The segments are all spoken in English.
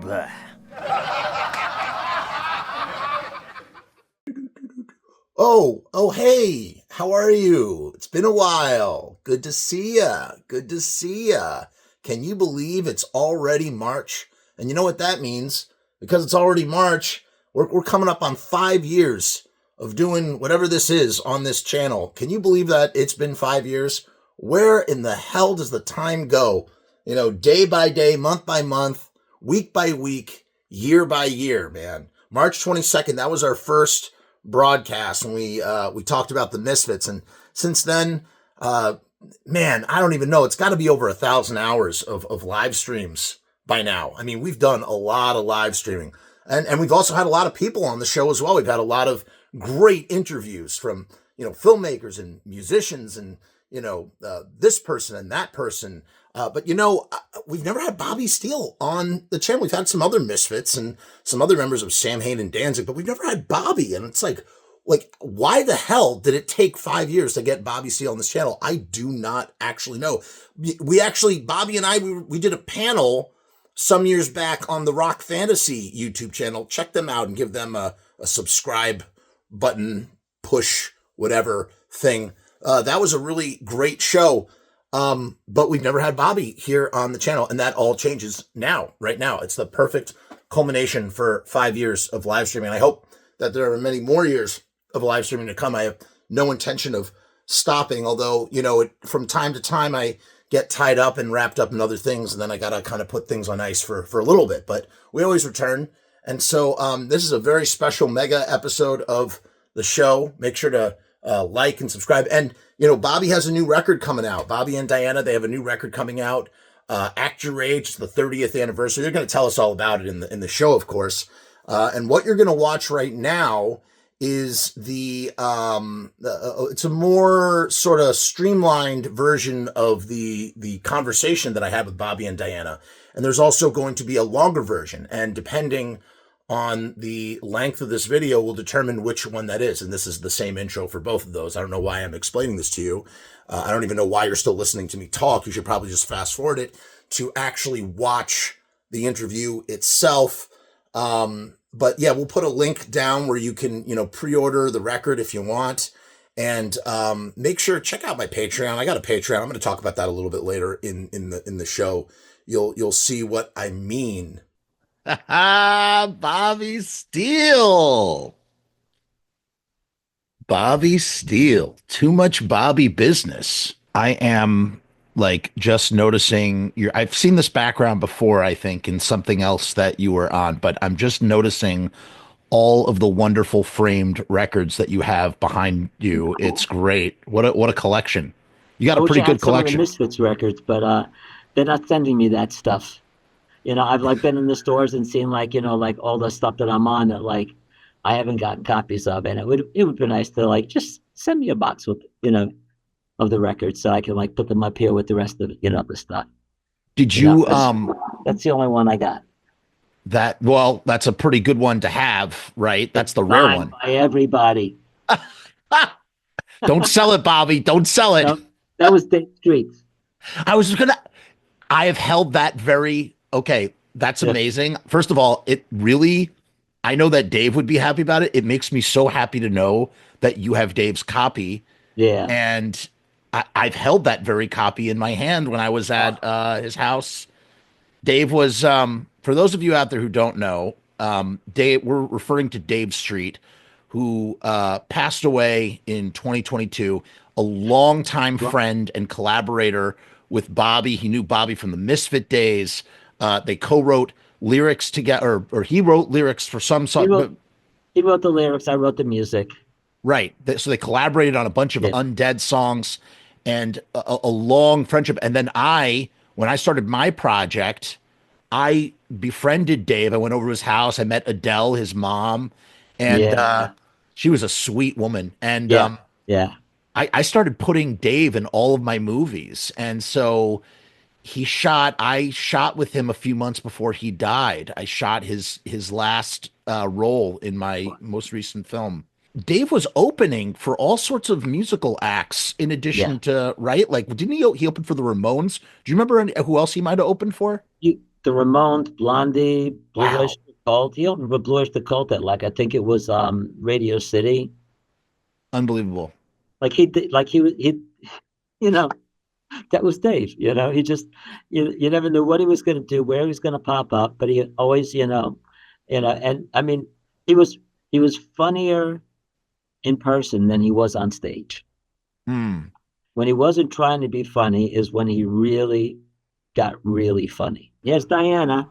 Blah. Hey, how are you? It's been a while. Good to see ya. Good to see ya. Can you believe it's already March? And you know what that means? Because it's already March, we're coming up on 5 years of doing whatever this is on this channel. Can you believe that it's been 5 years? Where in the hell does the time go? You know, day by day, month by month, week by week, year by year, man. March 22nd, that was our first broadcast, and we talked about the Misfits, and since then, man, I don't even know. It's got to be over 1,000 hours of live streams by now. I mean, we've done a lot of live streaming, and we've also had a lot of people on the show as well. We've had a lot of great interviews from, you know, filmmakers and musicians, and you know, this person and that person. But you know, we've never had Bobby Steele on the channel. We've had some other Misfits and some other members of Samhain and Danzig, but we've never had Bobby. And it's like, why the hell did it take 5 years to get Bobby Steele on this channel? I do not actually know. Bobby and I, we did a panel some years back on the Rock Fantasy YouTube channel. Check them out and give them a subscribe button, push, whatever thing. That was a really great show. But we've never had Bobby here on the channel, and that all changes now, right now. It's the perfect culmination for 5 years of live streaming. I hope that there are many more years of live streaming to come. I have no intention of stopping, although, you know, from time to time I get tied up and wrapped up in other things, and then I got to kind of put things on ice for a little bit, but we always return. And so, this is a very special mega episode of the show. Make sure to like and subscribe. And, you know, Bobby has a new record coming out. Bobby and Diana, they have a new record coming out. Act Your Rage, the 30th anniversary. They're going to tell us all about it in the show, of course. And what you're going to watch right now is it's a more sort of streamlined version of the conversation that I had with Bobby and Diana. And there's also going to be a longer version. And depending on the length of this video will determine which one that is. And this is the same intro for both of those. I don't know why I'm explaining this to you. I don't even know why you're still listening to me talk. You should probably just fast forward it to actually watch the interview itself. But yeah, we'll put a link down where you can, you know, pre-order the record if you want. And make sure, check out my Patreon. I got a Patreon. I'm going to talk about that a little bit later in the show. You'll see what I mean. Bobby Steele. Bobby Steele. Too much Bobby business. I am like just noticing I've seen this background before, I think, in something else that you were on, but I'm just noticing all of the wonderful framed records that you have behind you. It's great. What a collection. You got a pretty good collection. Some of the Misfits records, but they're not sending me that stuff. You know, I've like been in the stores and seen like, you know, like all the stuff that I'm on that like I haven't gotten copies of, and it would be nice to like just send me a box with, you know, of the records so I can like put them up here with the rest of, you know, the stuff. Did you that's the only one I got. That's a pretty good one to have, right? That's the rare one. By everybody. Don't sell it, Bobby. Don't sell it. No, that was Dave Streets. I have held that very. Okay, that's amazing. First of all, I know that Dave would be happy about it. It makes me so happy to know that you have Dave's copy. Yeah. And I've held that very copy in my hand when I was at his house. Dave was, for those of you out there who don't know, Dave, we're referring to Dave Street, who passed away in 2022, a longtime friend and collaborator with Bobby. He knew Bobby from the Misfit days. They co-wrote lyrics together, or he wrote lyrics for some song. He wrote the lyrics. I wrote the music. Right. So they collaborated on a bunch of Undead songs and a long friendship. And then when I started my project, I befriended Dave. I went over to his house. I met Adele, his mom, and she was a sweet woman. And I started putting Dave in all of my movies. And so I shot with him a few months before he died. I shot his last role in my most recent film. Dave was opening for all sorts of musical acts in addition to, right? Like, didn't he open for the Ramones? Do you remember who else he might have opened for? the Ramones, Blondie, Blue Wow. Oyster Cult. You remember Blue Oyster Cult at like I think it was Radio City. Unbelievable. Like he did, like he you know that was Dave. He just you never knew what he was going to do, where he was going to pop up, but he always and I mean he was he was funnier in person than he was on stage. Hmm. When he wasn't trying to be funny is when he really got really funny. Yes, Diana.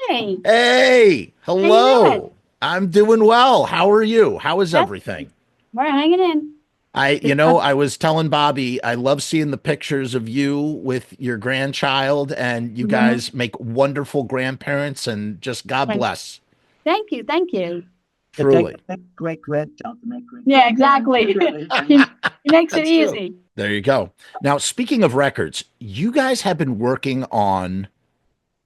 Hey, Hey, how you doing? hello. I'm doing well. How are you? How is That's everything? we're hanging in. I was telling Bobby, I love seeing the pictures of you with your grandchild, and you Mhm. guys make wonderful grandparents, and just God Thank bless, thank you, thank you. It takes truly. a great grandchild to make great. Yeah, exactly. He makes it That's true. easy. There you go. Now, speaking of records, you guys have been working on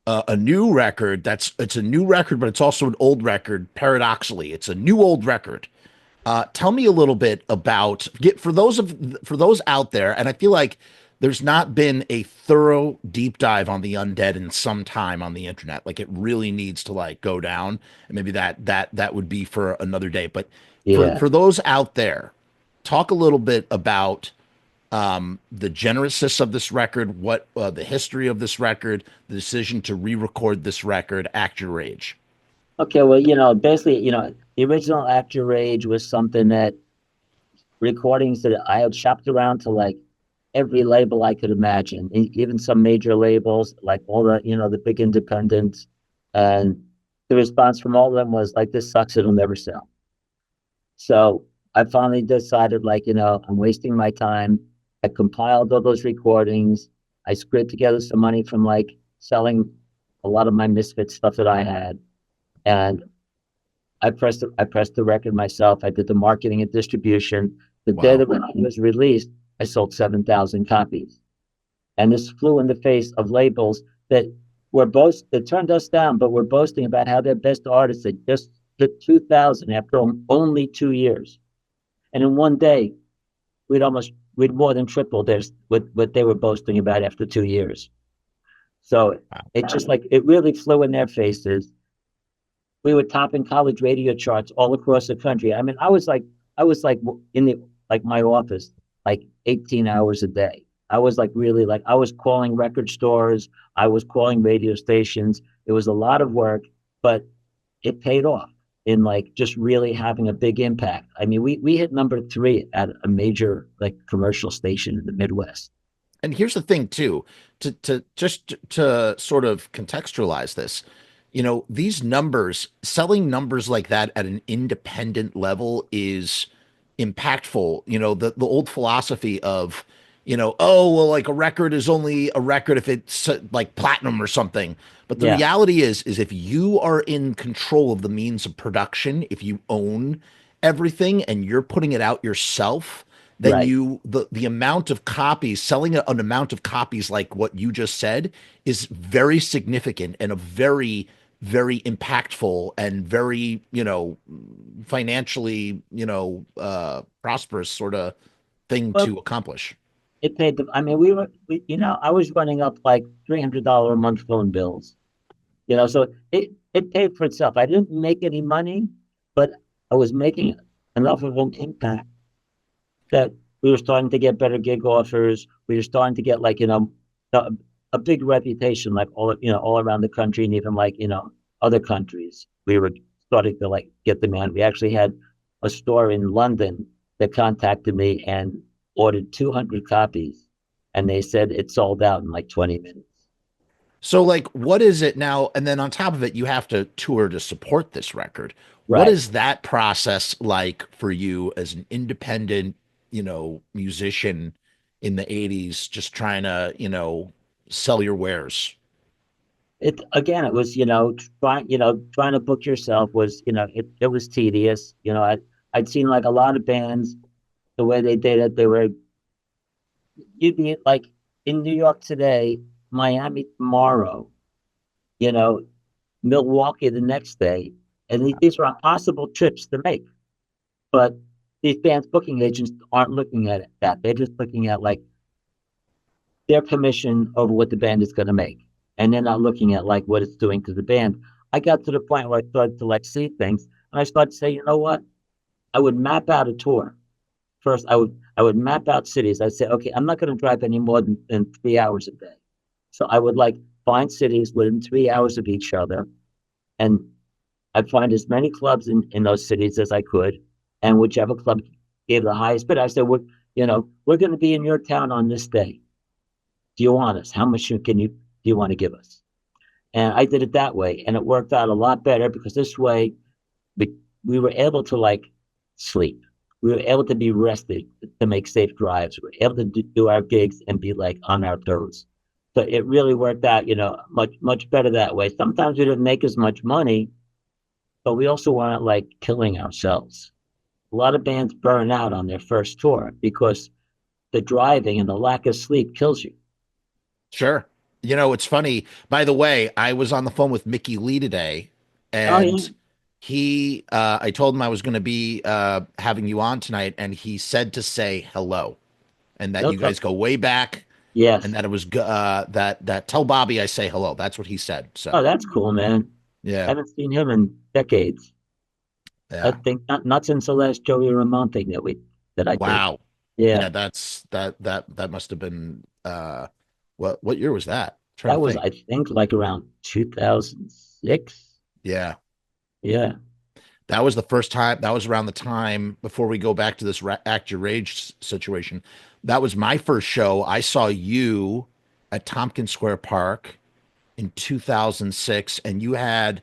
a new record. It's a new record, but it's also an old record. Paradoxically, it's a new old record. Tell me a little bit about for those out there, and I feel like there's not been a thorough deep dive on the undead in some time on the internet. Like it really needs to like go down, and maybe that would be for another day. But Yeah. for those out there, talk a little bit about the genesis of this record, what the history of this record, the decision to re-record this record, Act Your Rage. Okay, well, basically, the original Act Your Rage was something that recordings that I had shopped around to like every label I could imagine, even some major labels, like all the big independents. And the response from all of them was like, this sucks, it'll never sell. So I finally decided, like, I'm wasting my time. I compiled all those recordings. I scraped together some money from like selling a lot of my Misfit stuff that I had. And I pressed the record myself. I did the marketing and distribution. The day Wow. the record was released, I sold 7,000 copies. And this flew in the face of labels that turned us down, but were boasting about how their best artists had just hit 2,000 after only 2 years. And in one day, we'd more than tripled what they were boasting about after 2 years. So it just like it really flew in their faces. We were topping college radio charts all across the country. I mean, I was like in the like my office like 18 hours a day. I was like really like I was calling record stores, I was calling radio stations. It was a lot of work, but it paid off in like just really having a big impact. I mean, we hit number 3 at a major like commercial station in the Midwest. And here's the thing too, to sort of contextualize this, these numbers, selling numbers like that at an independent level is impactful. The old philosophy of, oh, well, like a record is only a record if it's like platinum or something. But the Yeah, reality is if you are in control of the means of production, if you own everything and you're putting it out yourself, then right. the amount of copies, selling an amount of copies like what you just said is very significant and a very, very impactful and very, financially, prosperous sort of thing Well, to accomplish. it paid the. I mean, I was running up like $300 a month phone bills. So it paid for itself. I didn't make any money, but I was making enough of an impact that we were starting to get better gig offers. We were starting to get like a, a big reputation, like all around the country, and even like other countries. We were starting to like get demand. We actually had a store in London that contacted me and ordered 200 copies, and they said it sold out in like 20 minutes. So, like, what is it now? And then on top of it, you have to tour to support this record. What Right. is that process like for you as an independent, musician in the 80s, just trying to, sell your wares? It again, it was trying to book yourself was it was tedious. I'd seen like a lot of bands the way they did it. They were you'd be like in New York today, Miami tomorrow, you know, Milwaukee the next day, and these are impossible trips to make. But these bands booking agents aren't looking at it that they're just looking at like their commission over what the band is going to make. and they're not looking at like what it's doing to the band. I got to the point where I started to like see things, and I started to say, you know what? I would map out a tour. First, I would map out cities. I'd say, okay, I'm not going to drive any more than 3 hours a day. So I would like find cities within 3 hours of each other, and I'd find as many clubs in those cities as I could, and whichever club gave the highest bid, I said, we're going to be in your town on this day. Do you want us? How much do you want to give us? And I did it that way, and it worked out a lot better because this way we were able to like sleep. We were able to be rested to make safe drives. We were able to do our gigs and be like on our toes. So it really worked out, much better that way. Sometimes we didn't make as much money, but we also weren't like killing ourselves. A lot of bands burn out on their first tour because the driving and the lack of sleep kills you. Sure. It's funny. By the way, I was on the phone with Mickey Lee today, Oh yeah, and I told him I was going to be having you on tonight, and he said to say hello, and that you okay. guys go way back, Yes. and that it was that tell Bobby I say hello. That's what he said. So Oh, that's cool, man. yeah, Haven't seen him in decades. I yeah. think not since the last Joey Ramone thing that I did. Wow. Yeah, Yeah, that must have been what year was that? Trying that to was think. I think like around 2006. Yeah. Yeah. That was the first time. That was around the time before we go back to this Act Your Rage situation. That was my first show. I saw you at Tompkins Square Park in 2006, and you had,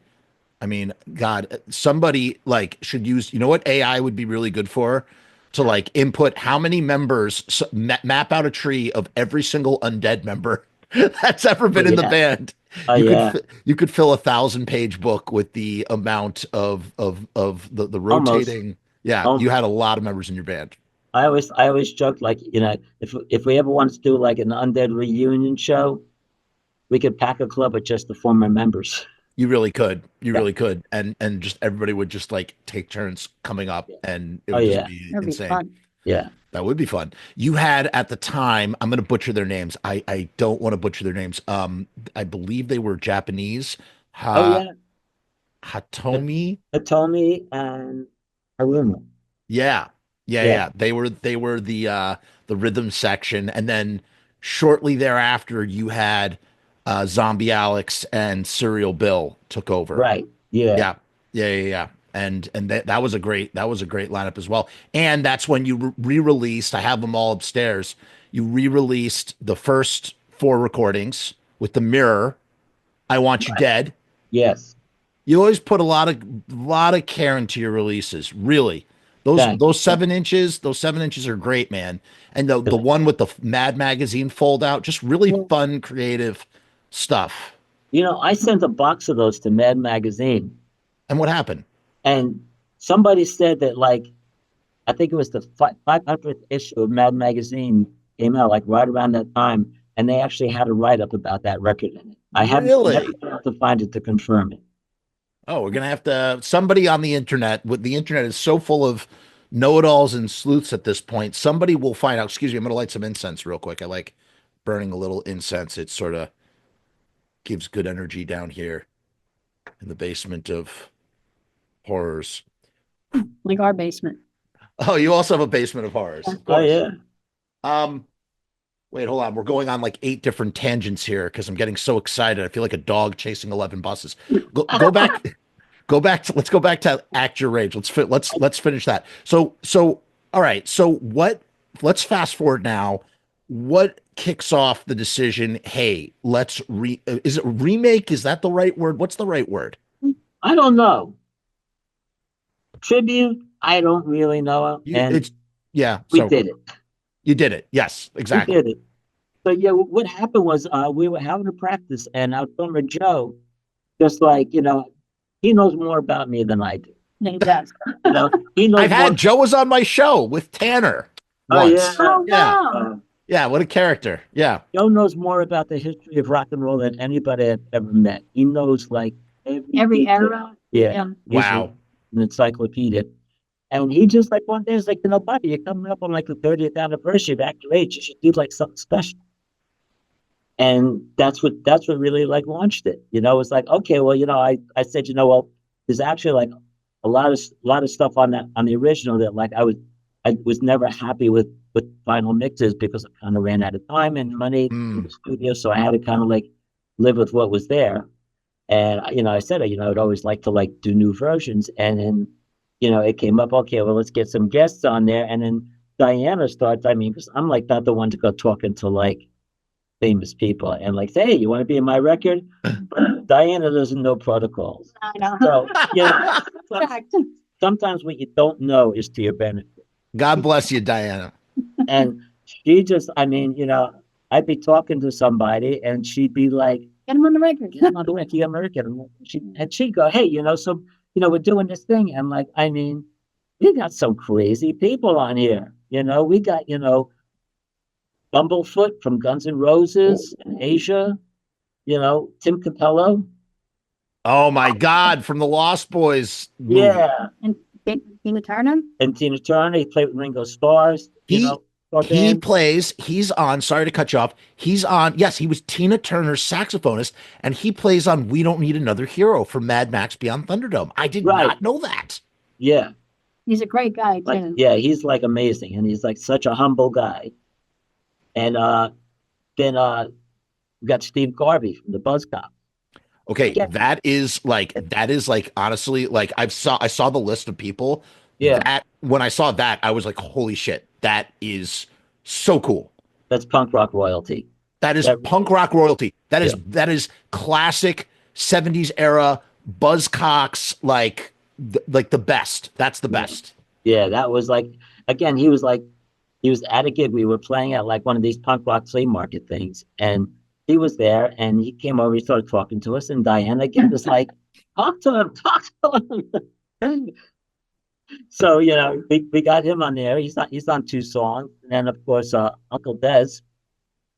I mean, God, somebody like should use, you know what AI would be really good for? To like input how many members, map out a tree of every single Undead member that's ever Oh been in the yeah. band. Oh You could yeah. you could fill 1,000-page book with the amount of the Almost. rotating. Yeah, you Almost. had a lot of members in your band. I always joke like, if we ever want to do like an Undead reunion show, we could pack a club with just the former members. You really could. You Yeah. really could. And just everybody would just like take turns coming up, Yeah. and it Oh would just yeah. be That'd be insane. fun. Yeah. That would be fun. You had at the time, I'm going to butcher their names. I don't want to butcher their names. I believe they were Japanese. Oh Ha yeah. Hatomi. Hitomi and Haruna. Yeah. Yeah, Yeah. yeah. They were the rhythm section, and then shortly thereafter you had Zombie Alex and Serial Bill took over. Right. Yeah. Yeah. Yeah, yeah, yeah. And that was a great lineup as well. And that's when you re-released, I have them all upstairs. You re-released the first four recordings with the Mirror, I Want You Right. Dead. Yes. You always put a lot of care into your releases, really. Those Thank those you. 7 inches, those 7 inches are great, man. And the Thank one with the Mad Magazine fold out, just really you. fun, creative stuff. I sent a box of those to Mad Magazine, And what happened? and somebody said that like I think it was the 500th issue of Mad Magazine came out like right around that time, and they actually had a write up about that record in it. I haven't never Really? been able to find it to confirm it. Oh, we're gonna have to somebody on the internet. With the internet is so full of know-it-alls and sleuths at this point. Somebody will find out. Excuse me, I'm gonna light some incense real quick. I like burning a little incense. It sort of gives good energy down here in the basement of horrors. Like our basement. Oh, you also have a basement of horrors, of Oh course. yeah. Um, Wait, hold on. We're going on like 8 different tangents here because I'm getting so excited. I feel like a dog chasing 11 buses. Go back. Let's go back to Act Your Rage. Let's finish that. So all right. So what? Let's fast forward now. What kicks off the decision? Hey, let's is it remake? Is that the right word? What's the right word? I don't know. Tribute, I don't really know. And It's yeah. we So did it. you did it. Yes, We exactly. did it. So yeah, what happened was we were having a practice, and our drummer Joe, just like he knows more about me than I do. He does. He knows I've more. had Joe was on my show with Tanner Oh yeah. once. Oh Yeah. wow. Yeah. What a character. Yeah. Joe knows more about the history of rock and roll than anybody I've ever met. He knows like Every detail. era. Yeah. Yeah. He's Wow. an encyclopedia. And he just like one day is like, Bobby, you're coming up on like the 30th anniversary of Act Your Age. You should do like something special. And that's what really like launched it. You know, it's like, okay, well, I said, well, there's actually like a lot of stuff on the original that like I was never happy with final mixes because I kind of ran out of time and money in the studio, so I had to kind of like live with what was there. And I said, I'd always like to like do new versions, and then it came up. Okay, well, let's get some guests on there, and then Diana starts. I mean, because I'm like not the one to go talking to like famous people and like say, hey, you want to be in my record? Diana doesn't know protocols. I know. So, Fact. sometimes what you don't know is to your benefit. God bless you, Diana. And she just, I mean, I'd be talking to somebody and she'd be like, Get him on the record. yeah, I'm on the record, you got my record. And she'd go, hey, so, we're doing this thing. And like, I mean, we got some crazy people on here. We got, Bumblefoot from Guns N' Roses in Asia, Tim Capello. Oh my God, from the Lost Boys movie. Yeah. And Tina Turner. And Tina Turner, he played with Ringo Starr's, He band. he's on, sorry to cut you off. He's on, yes, he was Tina Turner's saxophonist, and he plays on We Don't Need Another Hero for Mad Max Beyond Thunderdome. I did Right. not know that. Yeah. He's a great guy Like, too. yeah, he's like amazing. And he's like such a humble guy. And then we got Steve Garvey from the Buzzcocks. Okay, Yeah. that is like honestly, like I saw the list of people. Yeah. That when I saw that, I was like, holy shit, that is so cool. That's punk rock royalty. That is That- punk rock royalty. That is Yeah. that is classic 70s era Buzzcocks, like the best. That's the best. Yeah, that was like, again, he was at a gig. We were playing at like one of these punk rock flea market things. And he was there and he came over, he started talking to us. And Diana again was like, talk to him. So, we got him on there. He's on 2 songs. And then, of course, Uncle Dez.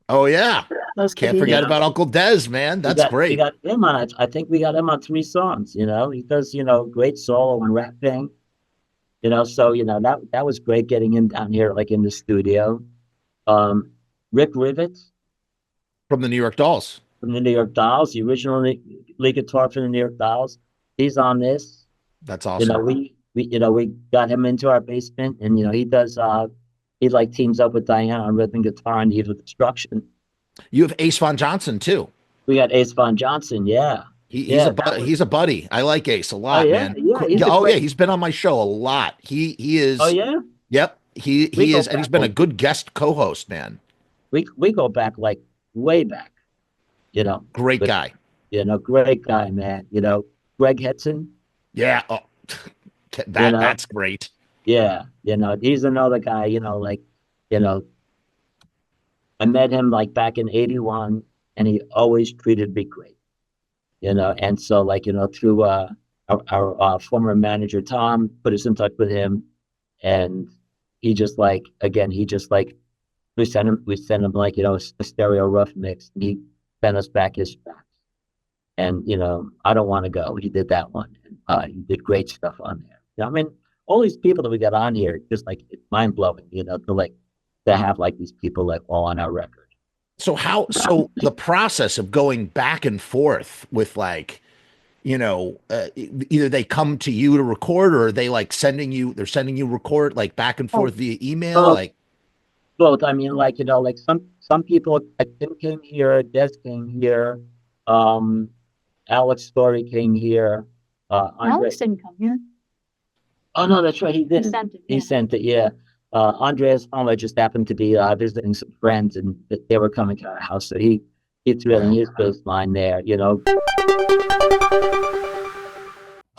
Oh yeah. Those Can't could be- forget about Uncle Dez, man. That's We great. got him on, I think we got him on 3 songs. He does, great solo and rap thing. So, that was great getting him down here, like in the studio. Rick Rivets From the New York Dolls. from the New York Dolls, the original lead guitar from the New York Dolls. He's on this. That's awesome. We got him into our basement, and he does. He like teams up with Diana on rhythm guitar and Evil Destruction. You have Ace Von Johnson too. We got Ace Von Johnson, yeah. He's a buddy. I like Ace a lot, yeah? man. Yeah, he's been on my show a lot. He is. Oh yeah. Yep. He We go is, and he's back been a one. good guest co-host, man. We go back like way back. Great But- guy. Great guy, man. Greg Hetson. Yeah. Oh, that's great. Yeah, he's another guy, I met him like back in 81 and he always treated me great, and so like, through our former manager, Tom, put us in touch with him, and he just like, again, we sent him like, a stereo rough mix, and he sent us back his tracks. And, I Don't Want to Go, he did that one. He did great stuff on there. I mean, all these people that we got on here, just like, it's mind blowing, to have like these people like all on our record. So the process of going back and forth with like, either they come to you to record, or are they like sending you record like back and forth via email, like both. I mean, like, like some people, Tim came here, Des came here, Alex Story came here, Andre. Alex didn't come here. Oh no, that's right, he He did. sent it. He Yeah. sent it, yeah. Andreas Palmer just happened to be visiting some friends, and they were coming to our house, so he threw in his bass line there,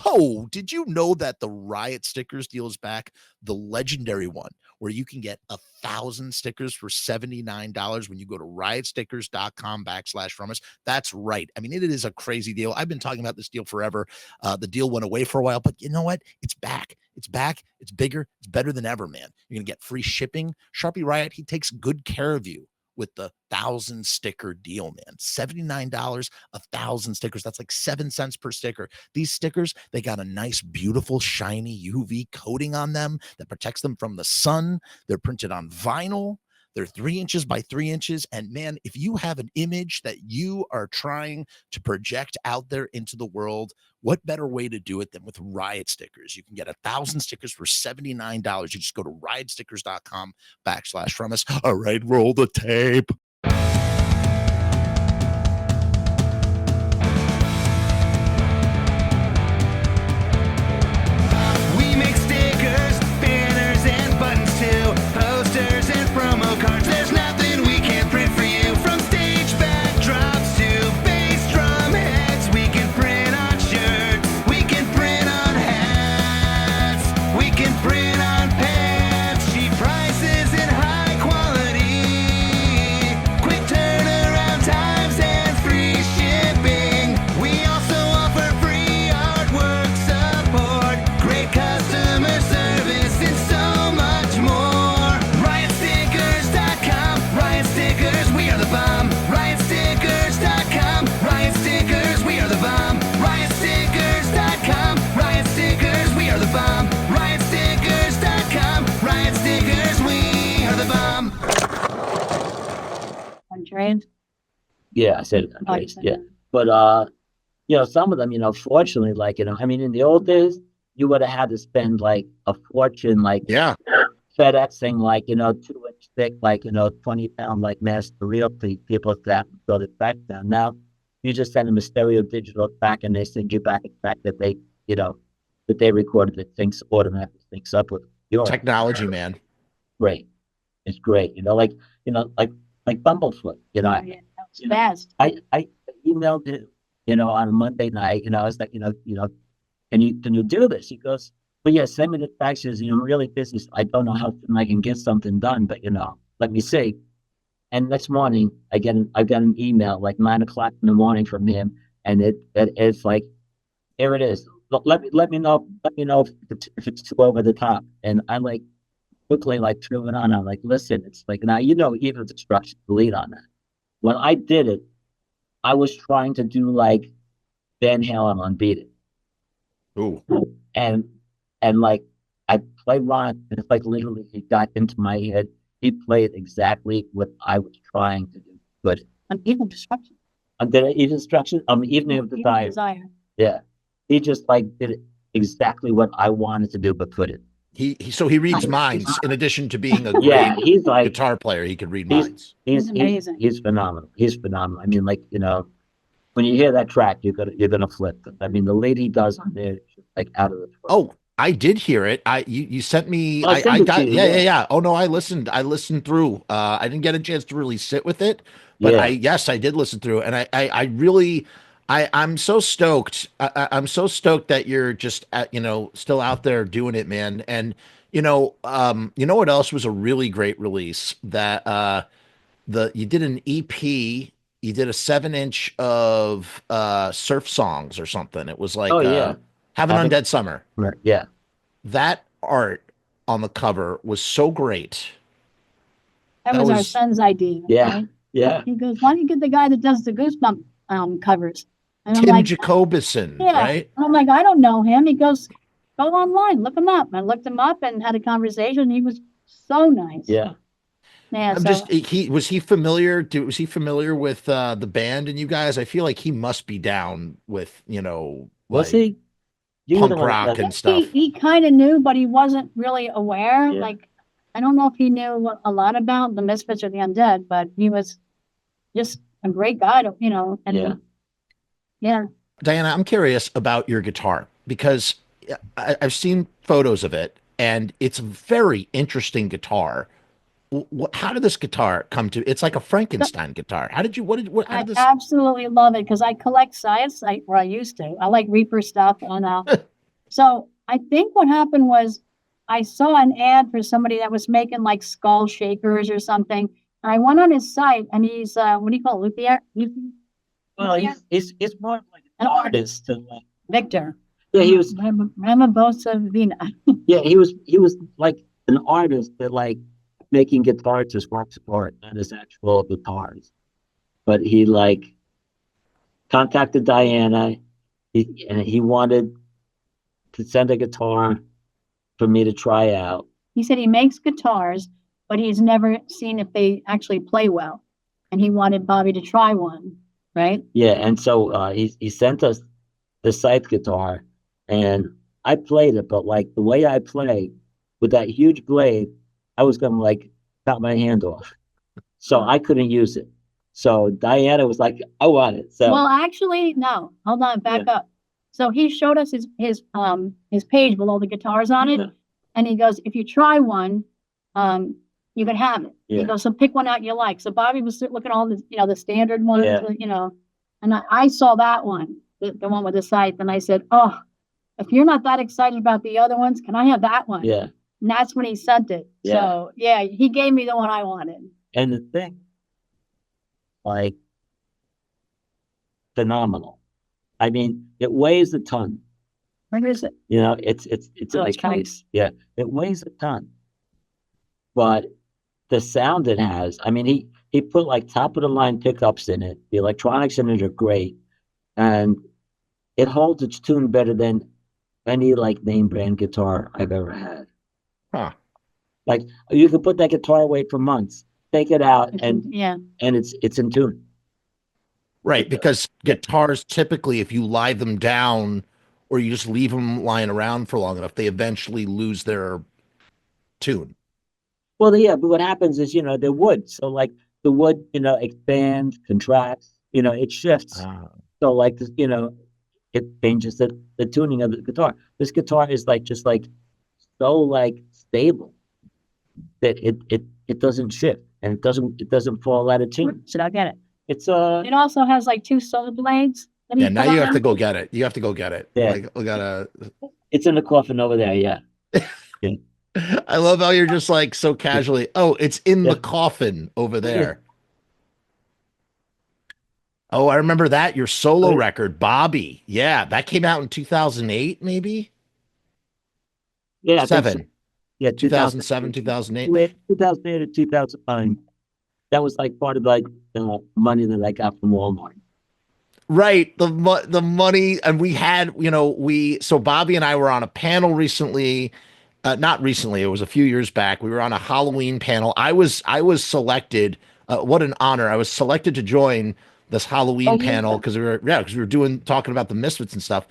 Oh, did you know that the Riot Stickers deal is back? The legendary one, where you can get 1,000 stickers for $79 when you go to riotstickers.com/Frumess. That's right. I mean, it is a crazy deal. I've been talking about this deal forever. The deal went away for a while, but you know what? It's back. It's back. It's bigger. It's better than ever, man. You're going to get free shipping. Sharpie Riot, he takes good care of you with the 1,000 sticker deal, man. $79, 1,000 stickers. That's like 7 cents per sticker. These stickers, they got a nice, beautiful, shiny UV coating on them that protects them from the sun. They're printed on vinyl. They're 3 inches by 3 inches. And man, if you have an image that you are trying to project out there into the world, what better way to do it than with Riot Stickers? You can get 1,000 stickers for $79. You just go to riotstickers.com/Frumess. All right, roll the tape. We make stickers, banners, and buttons too. Posters and promo cards. There's nothing we can't print for you. From stage backdrops to bass drum heads. We can print on shirts. We can print on hats. We can print on pants. Cheap prices and high quality. Quick turnaround times and free shipping. We also offer free artwork support. Great customer service and so much more. RiotStickers.com. Riot Stickers, we are the bomb. RiotStickers.com. Riot Stickers, we are the bomb. RiotStickers.com. Riot Stickers, we are the bomb. RiotStickers.com. Riot Stickers, we are the bomb. Andreas? Yeah, I said Oh, you Andres, said yeah. that. But some of them, fortunately, I mean, in the old days, you would have had to spend like a fortune, like Yeah. FedExing, 2-inch thick, 20-pound, mass real people that build it back down. Now, you just send them a stereo digital track, and they send you back a track that they recorded that automatically syncs up with yours. Technology, man. Great, it's great. Like Bumblefoot. Oh, yeah, that was you know, fast. I emailed it, on a Monday night. I was like, can you do this? He goes, well, yeah, send me the faxes. I'm really busy. I don't know how soon I can get something done, but let me see. And next morning, I get an email like 9:00 in the morning from him, and it's like, here it is. Let me know if it's too over the top. And I quickly threw it on. I'm like, listen, it's like, now even the instructions delete on that. When I did it, I was trying to do Van Halen on Beat It. Ooh. And I played Ron, and it's literally he got into my head. He played exactly what I was trying to do. But On Evil Destruction. did I even instructions? Evening of Evil Desire. Desire. Yeah. He just did it exactly what I wanted to do, but couldn't. So he reads minds in addition to being a Yeah, great he's guitar player. He could read minds. He's amazing. He's phenomenal. He's phenomenal. I mean, when you hear that track, you're gonna flip. I mean, the lady does on there, out of the throat. Oh, I did hear it. You sent me. I sent it got to you, yeah. Oh no, I listened through. I didn't get a chance to really sit with it, but Yeah. I did listen through, and I really I'm so stoked. I'm so stoked that you're just still out there doing it, man. And you know what else was a really great release that you did an EP. You did a 7-inch of surf songs or something. It was like Oh yeah. Have an Have it- Undead Summer. Yeah. That art on the cover was so great. That That was our was- son's idea. Yeah. right? Yeah. He goes, why don't you get the guy that does the Goosebump covers? And I'm Tim like, Jacobison, yeah. right? And I'm like, I don't know him. He goes, go online, look him up. I looked him up and had a conversation. He was so nice. Yeah. Yeah. I'm So just was he familiar? Was he familiar with the band and you guys? I feel like he must be down with Was he? You punk were the one rock that- and stuff. he kind of knew, but he wasn't really aware. Yeah. Like, I don't know if he knew a lot about the Misfits or the Undead, but he was just a great guy, and Yeah. yeah. Diana, I'm curious about your guitar because I've seen photos of it and it's a very interesting guitar. How did this guitar come to? It's like a Frankenstein guitar. How did you? How I did this? absolutely love it because I collect Scythes, or I used to. I like Reaper stuff. So I think what happened was I saw an ad for somebody that was making skull shakers or something. And I went on his site and he's, what do you call it? Well, he's more like an artist. Victor. Yeah, he was. Ramabosa Vina. Yeah, he was like an artist that making guitars as works of art, not his actual guitars. But he contacted Diana. He wanted to send a guitar for me to try out. He said he makes guitars, but he's never seen if they actually play well. And he wanted Bobby to try one, right? Yeah, and so he sent us the Scythe guitar, and I played it, but like the way I play with that huge blade, I was gonna like cut my hand off, so I couldn't use it. So Diana was like, "I want it." So Well, actually, no. Hold on, back up. So he showed us his page with all the guitars on it, Yeah. and he goes, "If you try one, you can have it." He Yeah. goes, "So pick one out you like." So Bobby was looking at all the, the standard ones, Yeah. And I saw that one, the one with the Scythe, and I said, "Oh, if you're not that excited about the other ones, can I have that one?" yeah, And that's when he sent it. Yeah. So yeah, he gave me the one I wanted. and the thing, like, phenomenal. I mean, it weighs a ton. Where is it? You know, it's Oh, in it's a coming. case. Yeah, it weighs a ton. But the sound it has, I mean, he put like top of the line pickups in it. The electronics in it are great, and it holds its tune better than any like name brand guitar I've ever had. Huh. Like you could put that guitar away for months, take it out, and Yeah. it's in tune. Right, because guitars typically, if you lie them down or you just leave them lying around for long enough, they eventually lose their tune. Well, yeah, but what happens is, they're wood. So like the wood, expands, contracts, it shifts. So like, it changes the tuning of the guitar. This guitar is like, just like, so like stable that it doesn't shift and it doesn't fall out of tune. Should I get it? It's It also has like two solar blades. that he Yeah, now put you on have to them. go get it. You have to go get it. Yeah. Like, we gotta. it's in the coffin over there. Yeah. I love how you're just like so casually. Oh, it's in Yeah. the coffin over there. Oh, I remember that. Your solo record, Bobby. Yeah, that came out in 2008, maybe Yeah. I think so. seven. Yeah. 2007, 2008. 2008 or 2009. That was like part of like the money that I got from Walmart. Right. The money, and we had, so Bobby and I were on a panel recently. Not recently, it was a few years back. We were on a Halloween panel. I was selected. What an honor. I was selected to join this Halloween panel because we were talking about the Misfits and stuff.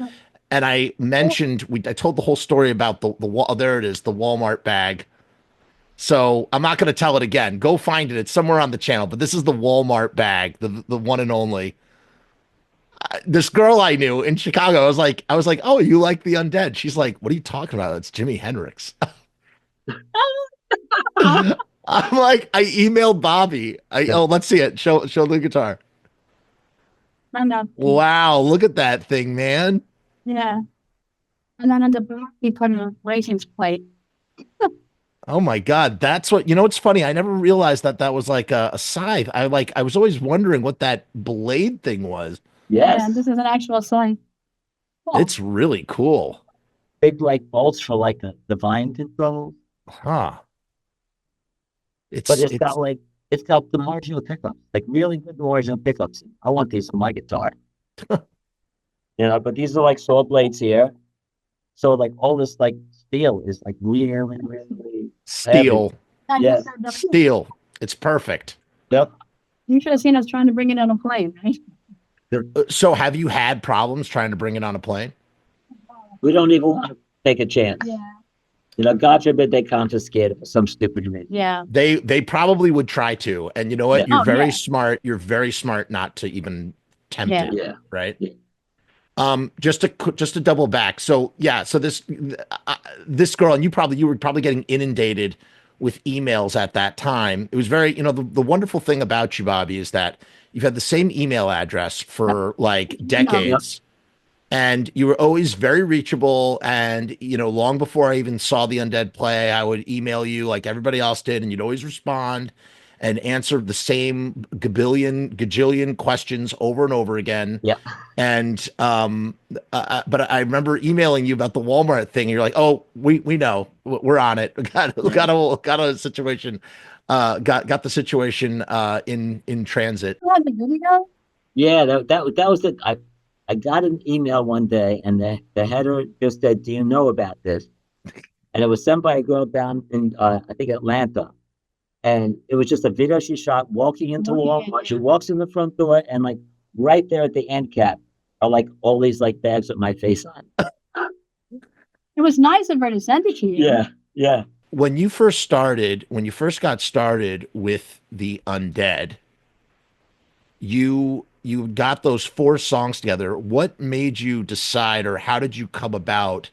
And I mentioned, I told the whole story about the wall. There it is, the Walmart bag. So I'm not going to tell it again. Go find it. It's somewhere on the channel, but this is the Walmart bag, the one and only. This girl I knew in Chicago, I was like, "Oh, you like the Undead?" She's like, "What are you talking about? It's Jimi Hendrix." I'm like, I emailed Bobby. Let's see it. Show the guitar. Wow, look at that thing, man. Yeah. And then on the back, he put a license plate. Oh my God, that's what, it's funny. I never realized that was like a scythe. I was always wondering what that blade thing was. Yes. Yeah, this is an actual sign. It's really cool. Big like bolts for like the vine control. Huh. But it's got the marginal pickups, like really good marginal pickups. I want these on my guitar. But these are like saw blades here. So like all this like steel is like really steel. heavy. Yeah. Steel. It's perfect. Yep. You should have seen us trying to bring it on a plane, right? So have you had problems trying to bring it on a plane? We don't even want to take a chance. Yeah. God forbid they confiscate it for some stupid reason. Yeah. They probably would try to. And you know what? Yeah. You're very smart. You're very smart not to even tempt it. Yeah. Right. Yeah. Just to double back. So this girl, and you were probably getting inundated with emails at that time. It was very, the wonderful thing about you, Bobby, is that you've had the same email address for like decades. And you were always very reachable. And, long before I even saw the Undead play, I would email you like everybody else did, and you'd always respond and answer the same gajillion questions over and over again. Yeah. And but I remember emailing you about the Walmart thing. And you're like, "Oh, we know, we're on it. We got a situation, got the situation in transit." You had the video? Yeah, that was it. I got an email one day, and the header just said, "Do you know about this?" And it was sent by a girl down in I think Atlanta. And it was just a video she shot walking into Walking in, Walmart. She yeah. walks in the front door, and like right there at the end cap are like all these like bags with my face on. It was nice of her to send it to you. Yeah, yeah. When you first got started with the Undead, you got those 4 songs together. What made you decide, or how did you come about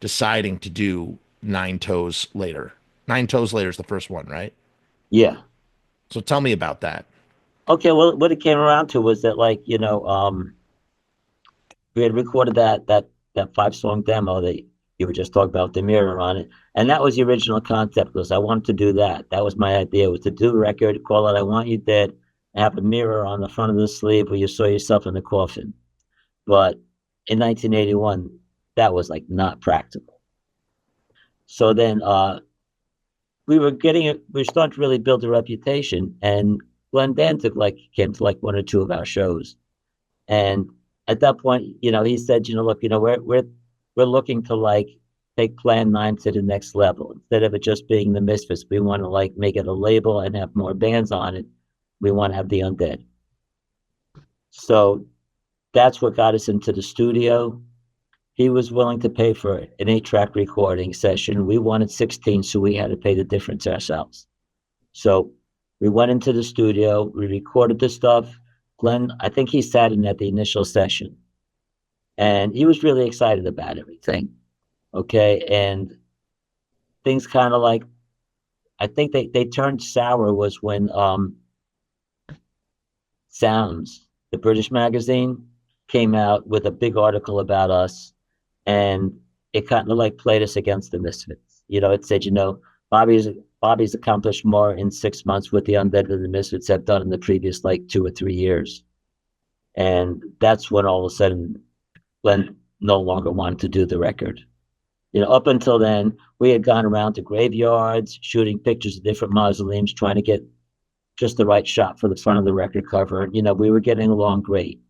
deciding to do Nine Toes Later? Nine Toes Later is the first one, right? Yeah. So tell me about that. Okay, well, what it came around to was that, like, we had recorded that 5-song demo that you were just talking about, the mirror on it, and that was the original concept. Was I wanted to do that. That was my idea, was to do a record, call it "I Want You Dead," and have a mirror on the front of the sleeve where you saw yourself in the coffin. But in 1981, that was like not practical. So then we were starting to really build a reputation, and Glenn Danzig came to like 1 or 2 of our shows. And at that point, he said, look, we're looking to like take Plan 9 to the next level. Instead of it just being the Misfits, we want to like make it a label and have more bands on it. We want to have the Undead. So that's what got us into the studio. He was willing to pay for an 8-track recording session. We wanted 16, so we had to pay the difference ourselves. So we went into the studio, we recorded the stuff. Glenn, I think he sat in at the initial session, and he was really excited about everything. Okay, and things kind of like, I think they turned sour was when Sounds, the British magazine, came out with a big article about us, and it kind of like played us against the Misfits. It said, Bobby's accomplished more in 6 months with the Undead than the Misfits have done in the previous like 2 or 3 years. And that's when all of a sudden Glenn no longer wanted to do the record. Up until then, we had gone around to graveyards, shooting pictures of different mausoleums, trying to get just the right shot for the front of the record cover. We were getting along great.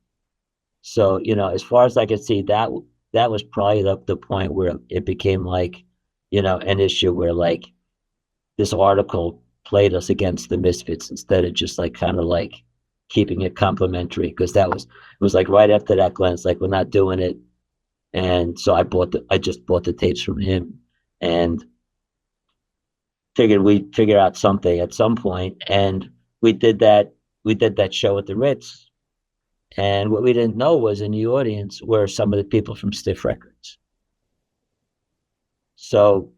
So, as far as I could see, that was probably the point where it became like, an issue where like this article played us against the Misfits instead of just like kind of like keeping it complimentary, because it was like right after that, Glenn's like, we're not doing it. And so I just bought the tapes from him and figured we'd figure out something at some point. And we did that show at the Ritz. And what we didn't know was in the audience were some of the people from Stiff Records. So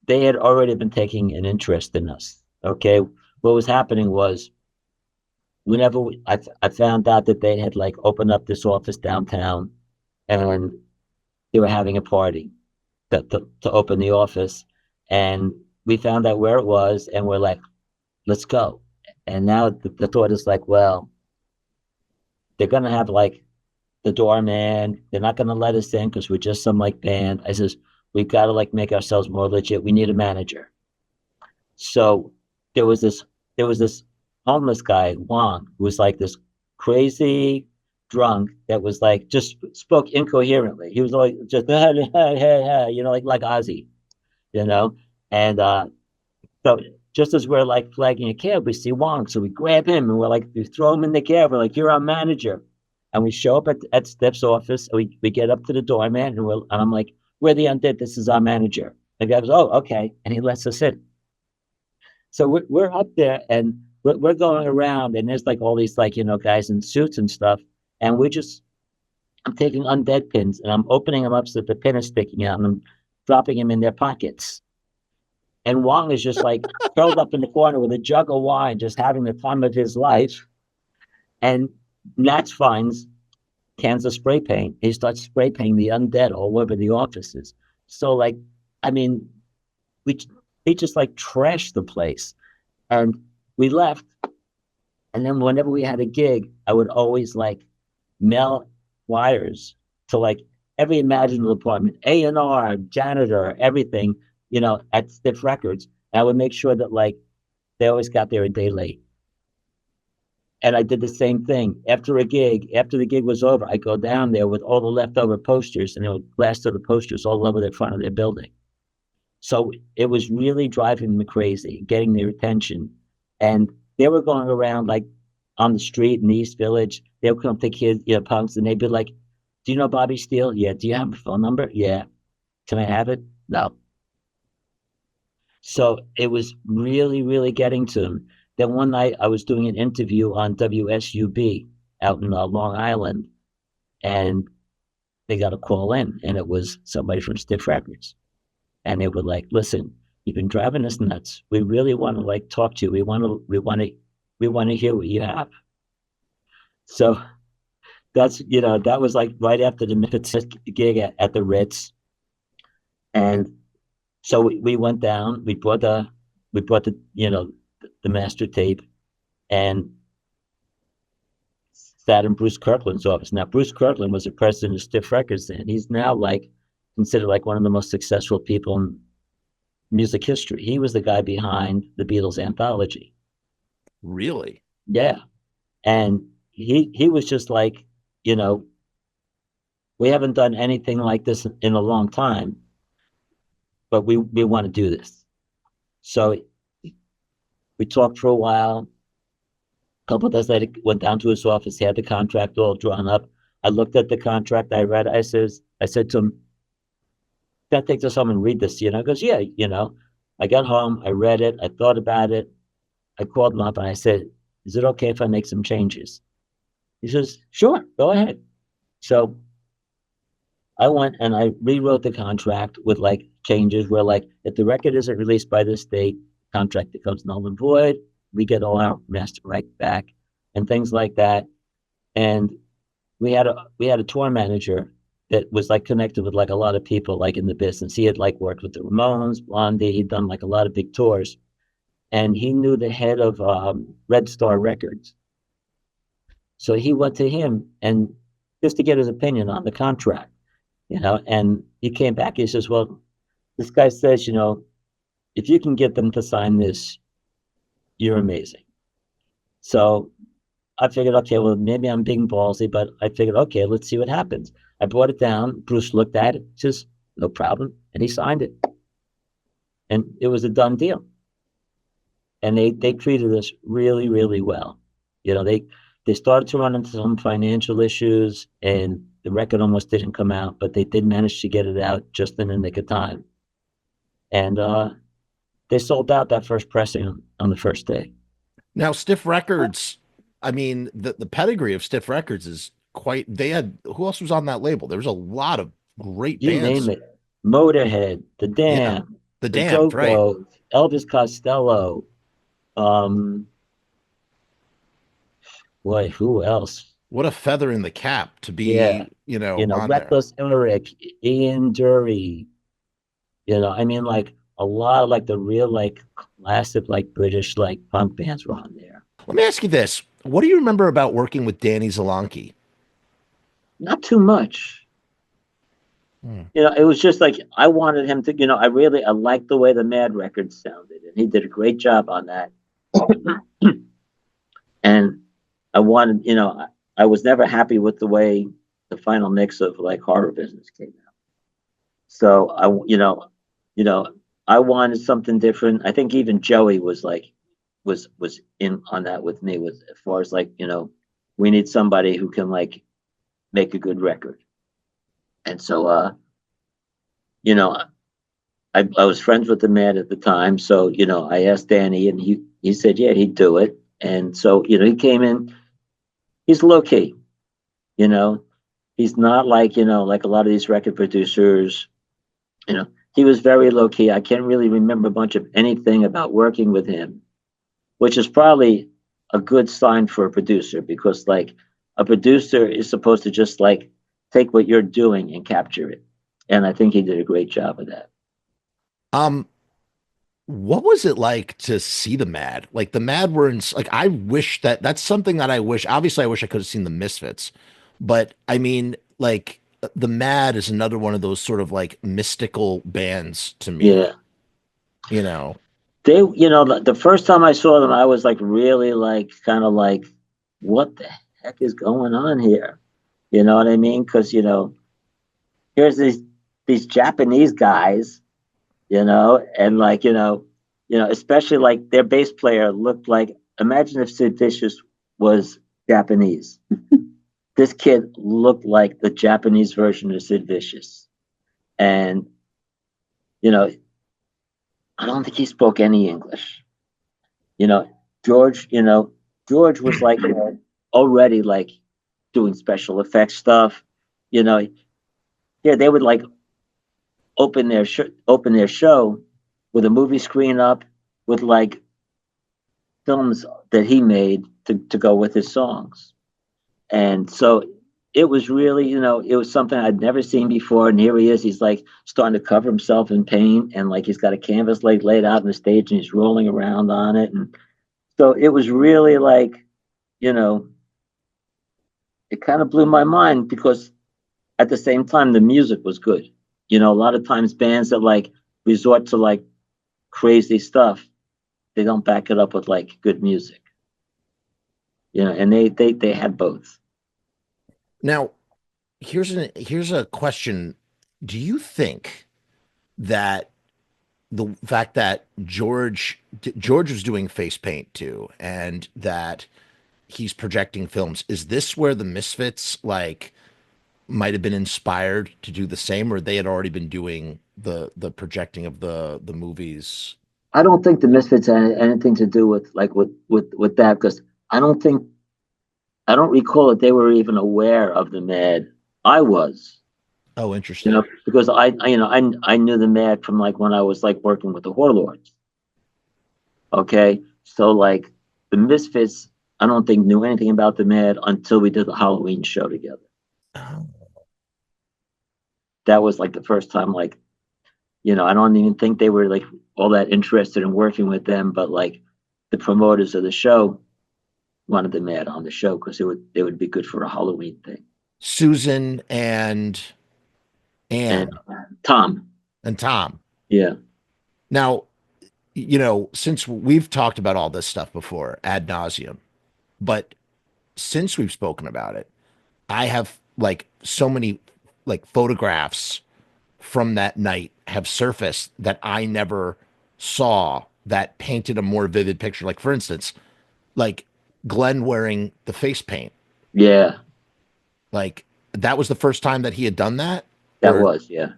they had already been taking an interest in us. Okay. What was happening was whenever I found out that they had like opened up this office downtown and they were having a party to open the office, and we found out where it was, and we're like, let's go. And now the thought is like, well, they're going to have like the doorman. They're not going to let us in because we're just some like band. I says, we've got to like make ourselves more legit. We need a manager. So there was this homeless guy, Wong, who was like this crazy drunk that was like just spoke incoherently. He was like just like Ozzy, and so just as we're like flagging a cab, we see Wong, so we grab him and we're like, we throw him in the cab. We're like, you're our manager, and we show up at Steph's office. And we get up to the doorman, and I'm like, we're the Undead. This is our manager. And the guy goes, oh, okay, and he lets us in. So we're up there, and we're going around, and there's like all these like guys in suits and stuff, and I'm taking Undead pins and I'm opening them up so that the pin is sticking out, and I'm dropping them in their pockets. And Wong is just like curled up in the corner with a jug of wine, just having the time of his life. And Nats finds cans of spray paint. He starts spray painting the Undead all over the offices. So like, I mean, he just like trashed the place. And we left. And then whenever we had a gig, I would always like mail wires to like every imaginable department, A&R, janitor, everything, at Stiff Records. And I would make sure that like they always got there a day late. And I did the same thing. After the gig was over, I go down there with all the leftover posters, and they would blast the posters all over the front of their building. So it was really driving me crazy, getting their attention. And they were going around like on the street in the East Village. They would come up to kids, punks, and they'd be like, "Do you know Bobby Steele? Yeah. Do you have a phone number? Yeah. Can I have it? No." So it was really, really getting to them. Then one night I was doing an interview on WSUB out in Long Island, and they got a call in, and it was somebody from Stiff Records. And they were like, "Listen, you've been driving us nuts. We really want to like talk to you. We want to hear what you have." So that was like right after the Misfits gig at the Ritz. And so we went down, we brought the master tape, and sat in Bruce Kirkland's office. Now, Bruce Kirkland was the president of Stiff Records, and he's now like considered like one of the most successful people in music history. He was the guy behind the Beatles anthology. Really? Yeah. And he was just like, we haven't done anything like this in a long time, but we want to do this. So we talked for a while. A couple of days later, went down to his office. He had the contract all drawn up. I looked at the contract. I read. I said to him, "Can I take this home and read this?" He goes, "Yeah." I got home. I read it. I thought about it. I called him up and I said, "Is it okay if I make some changes?" He says, "Sure, go ahead." So I went and I rewrote the contract with like changes where like if the record isn't released by this date, contract becomes null and void. We get all our master rights back and things like that. And we had a tour manager that was like connected with like a lot of people like in the business. He had like worked with the Ramones, Blondie. He'd done like a lot of big tours, and he knew the head of Red Star Records. So he went to him and just to get his opinion on the contract, and he came back. He says, "Well, this guy says, if you can get them to sign this, you're amazing." So I figured, okay, well, maybe I'm being ballsy, but I figured, okay, let's see what happens. I brought it down. Bruce looked at it, says, "No problem." And he signed it. And it was a done deal. And they treated us really, really well. They started to run into some financial issues, and the record almost didn't come out, but they did manage to get it out just in the nick of time. And they sold out that first pressing on the first day. Now, Stiff Records, I mean, the pedigree of Stiff Records is quite, who else was on that label? There was a lot of great You bands. name it. Motorhead, The Dam, The Dam, right. Elvis Costello. Boy, who else? What a feather in the cap to be, on Reckless Emmerich, Ian Dury. I mean, like a lot of like the real like classic like British like punk bands were on there. Let me ask you this. What do you remember about working with Danny Zalanki? Not too much. It was just like I wanted him to, I liked the way the Mad record sounded, and he did a great job on that. And I wanted, I was never happy with the way the final mix of like Horror Business came out. So I wanted something different. I think even Joey was like, was in on that with me, with as far as like, we need somebody who can like make a good record. And so, I was friends with the man at the time. So, I asked Danny, and he said, yeah, he'd do it. And so, he came in, he's low key, he's not like, like a lot of these record producers, he was very low key. I can't really remember much of anything about working with him, which is probably a good sign for a producer, because like a producer is supposed to just like take what you're doing and capture it. And I think he did a great job of that. What was it like to see the Mad? Like the Mad were in, like, I wish that's something that I wish, obviously I wish I could have seen the Misfits, but I mean, like the Mad is another one of those sort of like mystical bands to me. Yeah. They, the first time I saw them, I was like, really like, kind of like, what the heck is going on here? You know what I mean? Because, here's these Japanese guys and like, especially like their bass player looked like, imagine if Sid Vicious was Japanese. This kid looked like the Japanese version of Sid Vicious. And, you know, I don't think he spoke any English. You know, George, George was like, already like doing special effects stuff. You know, yeah, they would like open their show with a movie screen up with like films that he made to go with his songs. And so it was really, it was something I'd never seen before. And here he is, he's like starting to cover himself in paint, and like he's got a canvas like laid out on the stage and he's rolling around on it. And so it was really like, you know, it kind of blew my mind, because at the same time the music was good. A lot of times bands that like resort to like crazy stuff, they don't back it up with like good music. And they had both. Now, here's a question. Do you think that the fact that George was doing face paint too, and that he's projecting films, is this where the Misfits like might have been inspired to do the same, or they had already been doing the projecting of the movies? I don't think the Misfits had anything to do with like with that, because I don't recall that they were even aware of the Mad. I was, Oh, interesting. because I knew the Mad from like when I was like working with the Warlords. Okay, so like the Misfits, I don't think knew anything about the Mad until we did the Halloween show together. Oh. That was like the first time, like, I don't even think they were like all that interested in working with them, but like the promoters of the show wanted the Mad on the show because it would be good for a Halloween thing. Susan and And Anne Tom, and Tom. yeah, Now, since we've talked about all this stuff before ad nauseum, but since we've spoken about it, I have like so many like photographs from that night have surfaced that I never saw that painted a more vivid picture. Like, for instance, like Glenn wearing the face paint. yeah, Like that was the first time that he had done that? that Or was, yeah.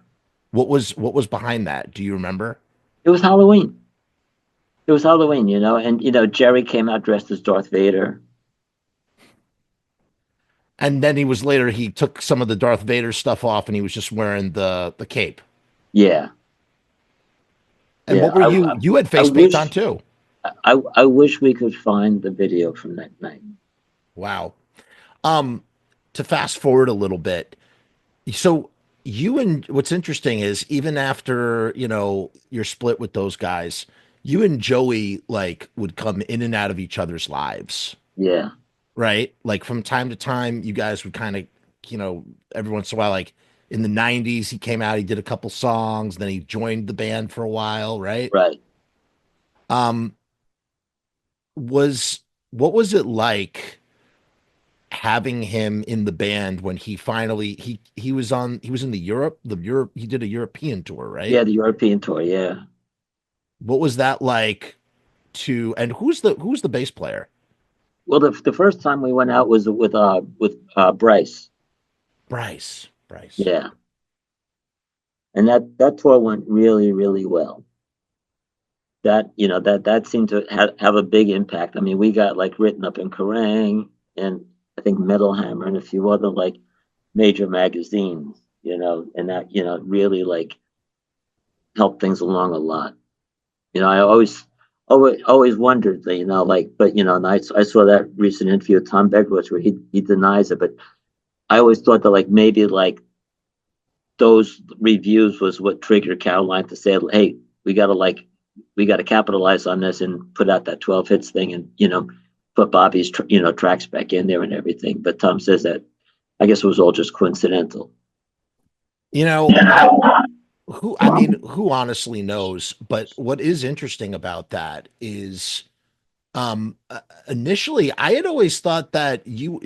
what was behind that? Do you remember? It was Halloween. It was Halloween, and Jerry came out dressed as Darth Vader. And then he took some of the Darth Vader stuff off and he was just wearing the cape. Yeah, And yeah. what were you had I face paint on wish too? I wish we could find the video from that night. Wow. Um, to fast forward a little bit, so what's interesting is even after, your split with those guys, you and Joey like would come in and out of each other's lives, Yeah, right? Like from time to time, you guys would kind of, every once in a while, like in the 90s, he came out, he did a couple songs, then he joined the band for a while, right? right. Um, what was it like having him in the band when he finally he was in the Europe he did a European tour, right? Yeah, the European tour. Yeah. What was that like and who's the bass player? Well, the first time we went out was with Bryce. Bryce. Yeah, and that tour went really, really well. That seemed to have a big impact. I mean, we got like written up in Kerrang and I think Metal Hammer and a few other like major magazines, and that really like helped things along a lot. I always wondered, like, but and I saw that recent interview with Tom Begwitz where he denies it, but I always thought that like maybe like those reviews was what triggered Caroline to say, hey, we gotta capitalize on this and put out that 12 hits thing, and put Bobby's tracks back in there and everything. But Tom says that I guess it was all just coincidental. You know, I who honestly knows, but what is interesting about that is initially I had always thought that you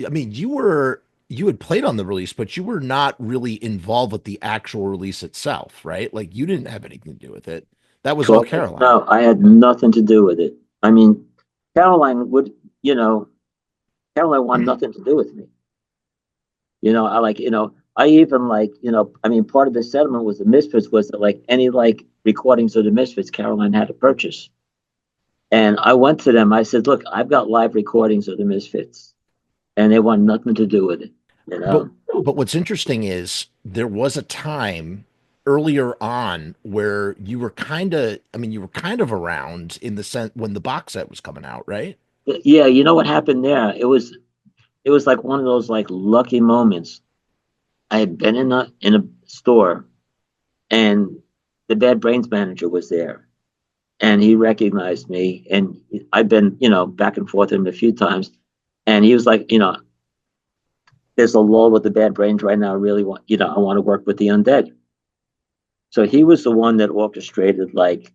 were you had played on the release, but you were not really involved with the actual release itself, right? Like you didn't have anything to do with it. That was all So Caroline. no, I had nothing to do with it. I mean, Caroline would, you know, Caroline wanted nothing to do with me. I like, I even like, I mean, part of the settlement with the Misfits was that like any like recordings of the Misfits, Caroline had to purchase. And I went to them. I said, look, I've got live recordings of the Misfits, and they want nothing to do with it. But but what's interesting is there was a time earlier on where you were kind of, I mean, you were kind of around in the sense when the box set was coming out, right? Yeah, you know what happened there? It was like one of those like lucky moments. I had been in a store, and the Bad Brains manager was there, and he recognized me, and I've been back and forth with him a few times, and he was like, there's a lull with the Bad Brains right now. I really want, I want to work with the Undead. So he was the one that orchestrated like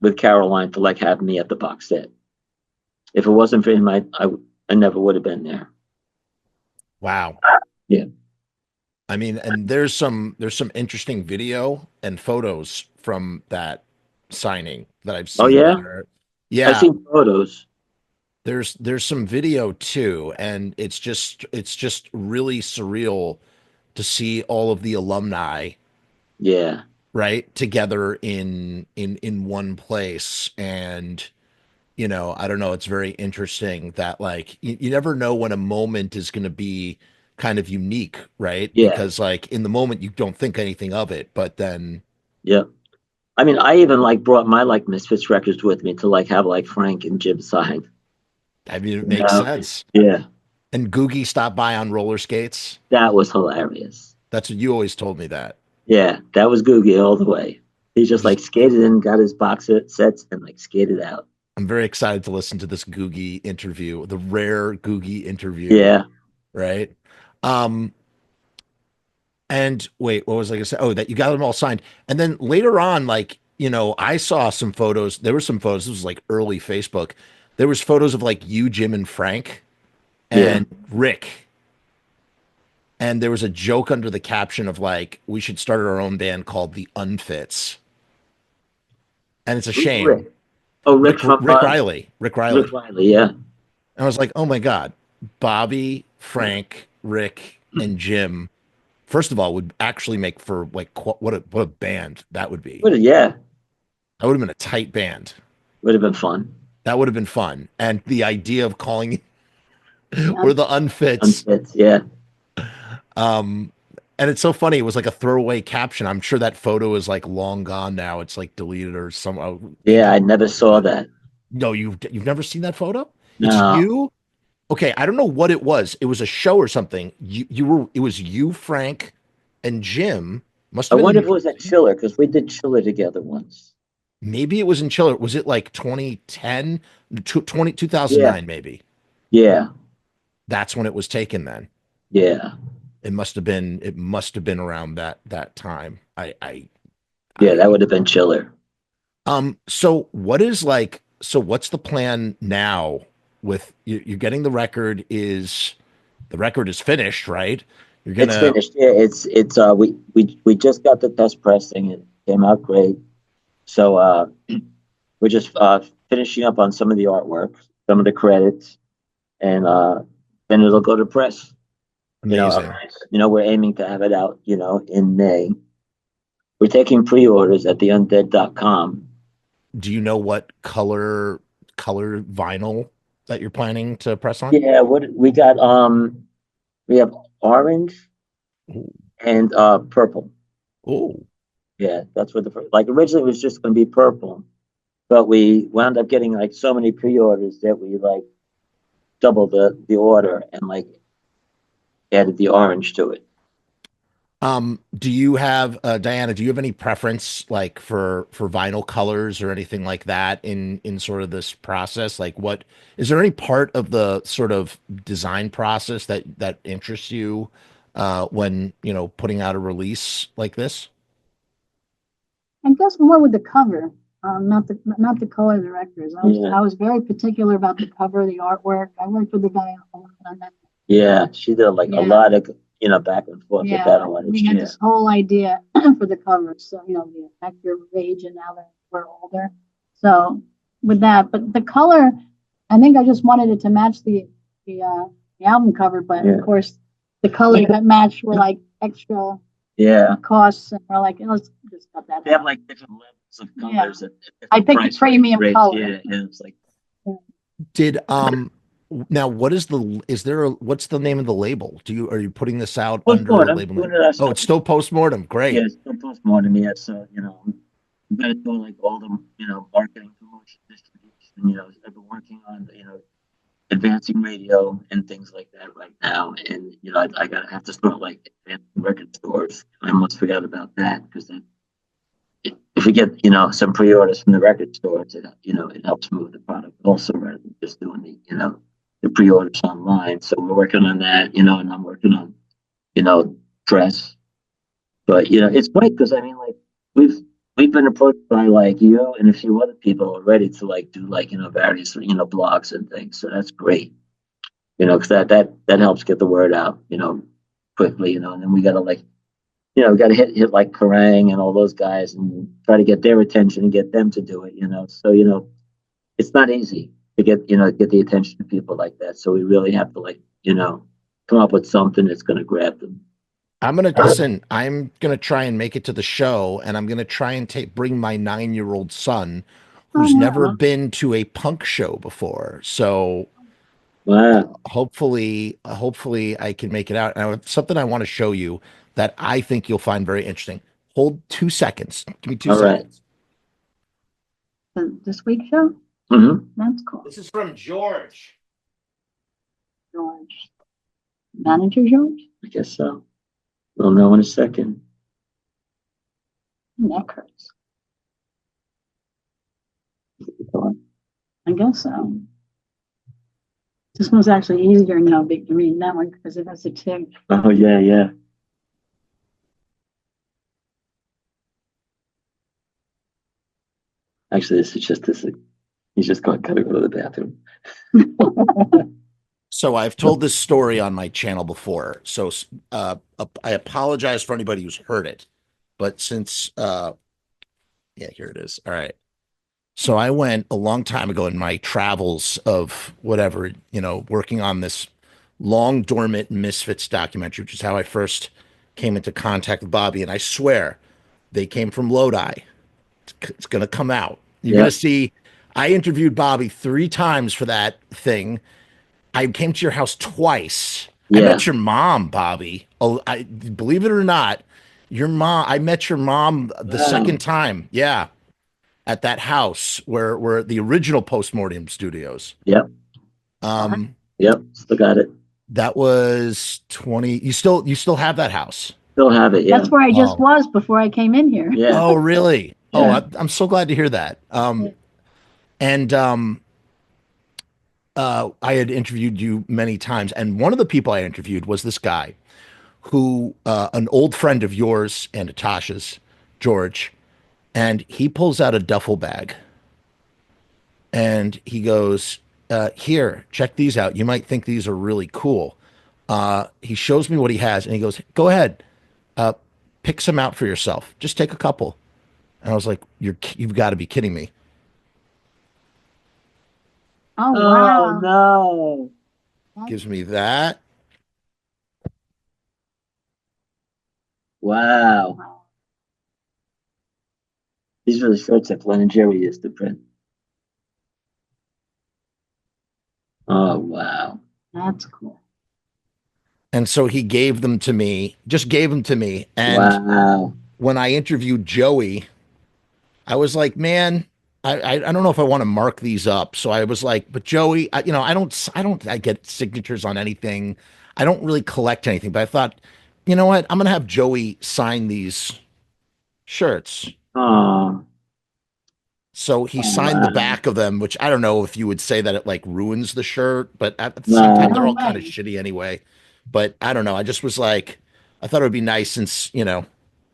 with Caroline to like have me at the box set. If it wasn't for him, I never would have been there. Wow. Yeah. I mean, and there's some interesting video and photos from that signing that I've Oh seen yeah, that are, I've yeah, seen photos. there's some video too, and it's just really surreal to see all of the alumni Yeah, right together in one place. And I don't know, it's very interesting that like you never know when a moment is going to be kind of unique, right? yeah, Because like in the moment you don't think anything of it, but then yeah. I mean, I even like brought my like Misfits records with me to like have like Frank and Jim sign. I mean it You makes know? sense. Yeah, And Googie stopped by on roller skates. that was hilarious. That's what you always told me that. Yeah, that was Googie all the way. He just Just like skated in, got his box sets, and like skated out. I'm very excited to listen to this Googie interview, the rare Googie interview, Yeah, right? Um, and wait, what was I gonna say? Oh, that you got them all signed. And then later on, like, I saw some photos. There were some photos. This was like early Facebook. There was photos of like you, Jim, and Frank yeah. and Rick. And there was a joke under the caption of like, we should start our own band called the Unfits. And it's a Who's shame. Rick? Oh, Rick from Rick Riley. Rick Rick Riley. Riley. Yeah, And I was like, oh my God, Bobby, Frank, Rick, and Jim, first of all, would actually make for like what a band that would be. yeah, That would have been a tight band. would have been fun. That would have been fun. And the idea of calling Yeah. we're the Unfits. Unfits. Yeah, Um, and it's so funny. It was like a throwaway caption. I'm sure that photo is like long gone now. It's like deleted or some yeah. maybe. I never saw that. No, you've never seen that photo? It's No, you. Okay, I don't know what it was. It was a show or something. It was you, Frank, and Jim. Must I have been wonder in if it was at Chiller because we did Chiller together once. maybe it was in Chiller. Was it like 2010, 2009 Yeah, maybe? yeah, That's when it was taken then. yeah, It must have been around that time. yeah. I That would have been Chiller. so what's the plan now with you're getting the record is finished, right? You're It's gonna finished. Yeah, it's we just got the test pressing. It came out great. So we're just finishing up on some of the artwork, some of the credits, and then it'll go to press. You know, amazing. we're aiming to have it out, in May. We're taking pre-orders at theundead.com. Do you know what color vinyl that you're planning to press on? Yeah, what we got we have orange and purple. Oh, Yeah, that's what like originally it was just going to be purple, but we wound up getting like so many pre-orders that we like doubled the order and like added the orange to it. do you have Diana, do you have any preference like for vinyl colors or anything like that in sort of this process? Like what is there any part of the sort of design process that interests you when, putting out a release like this? I guess more with the cover, not the color of the records. I was Yeah. I was very particular about the cover, the artwork. I worked with the guy on that. Yeah, she did like a Yeah. lot of, back and forth with that Yeah, artist. we had Yeah. this whole idea for the covers. So, the Act Your Rage, and now that we're older. So with that, but the color, I think I just wanted it to match the album cover, but Yeah. of course the colors that matched were like extra Yeah. costs, and we're like, let's just cut that They have out. like different levels of Yeah. colors. At I different think price premium rates. color. Yeah, and it's like Did now what is what's the name of the label? Are you putting this out under a postmortem. label Doing name? it Oh, ourselves. it's still postmortem. Great. Yeah, it's still postmortem. Yeah, so I'm gonna do like all the marketing, promotion, distribution. I've been working on advancing radio and things like that right now, and I gotta have to start like advancing record stores. I almost forgot about that because if we get some pre-orders from the record stores, it helps move the product also rather than just doing the pre-orders online. So we're working on that, and I'm working on press. But it's great because I mean, like we've been approached by like you and a few other people already to like do like various blogs and things. So that's great. Because that helps get the word out quickly. And then we gotta like got to hit like Kerrang and all those guys and try to get their attention and get them to do it. So it's not easy to get get the attention of people like that. So we really have to like come up with something that's going to grab them. I'm gonna try and make it to the show, and I'm gonna try and bring my 9-year-old son, who's never been to a punk show before. So Wow. hopefully I can make it out. And I have something I want to show you that I think you'll find very interesting. Hold 2 seconds. Give me 2 All right. seconds. This week's show? Mm-hmm. That's cool. This is from George. George. Manager George? I guess so. We'll know in a second. Neck hurts. I guess so. This one's actually easier now to read that one because it has a tick. Oh yeah, yeah. Actually, this is just this. He's just gotta go to the bathroom. So I've told this story on my channel before. So I apologize for anybody who's heard it, but since yeah, here it is. All right. So I went a long time ago in my travels of whatever, working on this long dormant Misfits documentary, which is how I first came into contact with Bobby. And I swear they came from Lodi. It's going to come out. You're going to see. I interviewed Bobby 3 times for that thing. I came to your house twice. I met your mom, Bobby. Oh, believe it or not, I met your mom the second time. Yeah. At that house where the original Postmortem Studios. Yep. Yep. Still got it. That was 20. You still have that house? Still have it. Yeah. That's where I just was before I came in here. Yeah. Oh, really? Yeah. Oh, I'm so glad to hear that. And I had interviewed you many times, and one of the people I interviewed was this guy who, an old friend of yours and Natasha's, George, and he pulls out a duffel bag and he goes, here, check these out. You might think these are really cool. He shows me what he has and he goes, go ahead, pick some out for yourself. Just take a couple. And I was like, you've got to be kidding me. Oh, wow. Oh no. Gives me that. Wow. These are the shirts that Glenn and Jerry used to print. Oh wow. That's cool. And so he gave them to me, just gave them to me. And when I interviewed Joey, I was like, man, I don't know if I want to mark these up. So I was like, but Joey, I get signatures on anything. I don't really collect anything, but I thought, you know what? I'm going to have Joey sign these shirts. Oh. So he signed the back of them, which I don't know if you would say that it like ruins the shirt, but at the same time, they're all kind of shitty anyway. But I don't know. I just was like, I thought it would be nice since,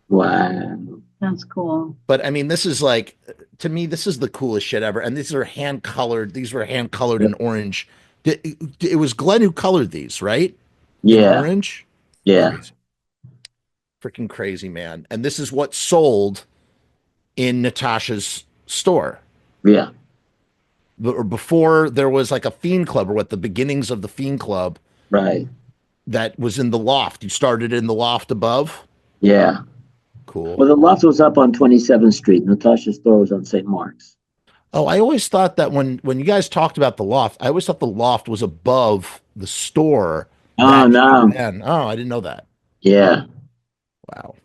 Wow. That's cool. But I mean, this is like, to me, this is the coolest shit ever. And these are hand colored. These were hand colored in orange It was Glenn who colored these, right? In Yeah, orange. yeah, Crazy. Freaking crazy, man. And this is what sold in Natasha's store. yeah. Or before there was like a Fiend Club, or what, the beginnings of the Fiend Club Right. that was in the loft. You started in the loft above. Yeah. Cool. Well, the loft was up on 27th Street. Natasha's store was on St. Mark's. Oh, I always thought that when you guys talked about the loft, I always thought the loft was above the store. Oh, no. Man, oh, I didn't know that. Yeah. Wow.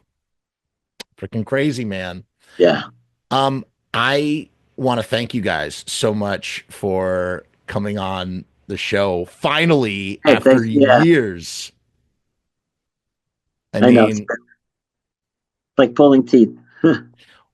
Freaking crazy, man. Yeah. I want to thank you guys so much for coming on the show finally Hey, after thanks. Yeah. years. I know. It's mean, like pulling teeth.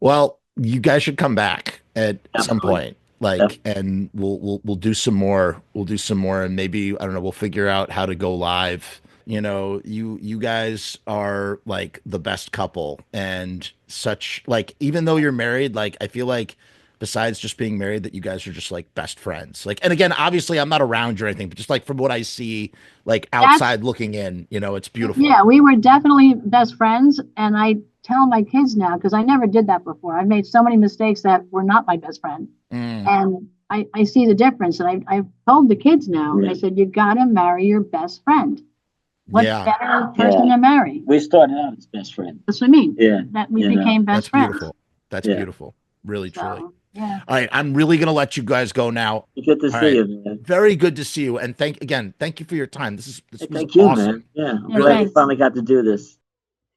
well, you guys should come back at some Definitely. point, like, and we'll do some more. We'll do some more, and maybe, I don't know, we'll figure out how to go live. You know, you guys are like the best couple, and such, like, even though you're married, like, I feel like besides just being married, that you guys are just like best friends. Like, and again, obviously I'm not around you or anything, but just like from what I see, like outside looking in, you know, it's beautiful. Yeah, we were definitely best friends. And I tell my kids now, because I never did that before. I've made so many mistakes that were not my best friend. Mm. And I see the difference. And I've told the kids now, Yeah. I said, you got to marry your best friend. What Yeah. better person to marry? We started out as best friends. That's what I mean. Yeah. That we You know, became best That's friends. beautiful. That's Yeah. beautiful. Really, truly. So, yeah. All right, I'm really gonna let you guys go now. Good to All see right. you, man. Very good to see you, and thank you for your time. This Hey, was thank you, awesome. man. Yeah. I'm Yeah, glad we thanks. finally got to do this.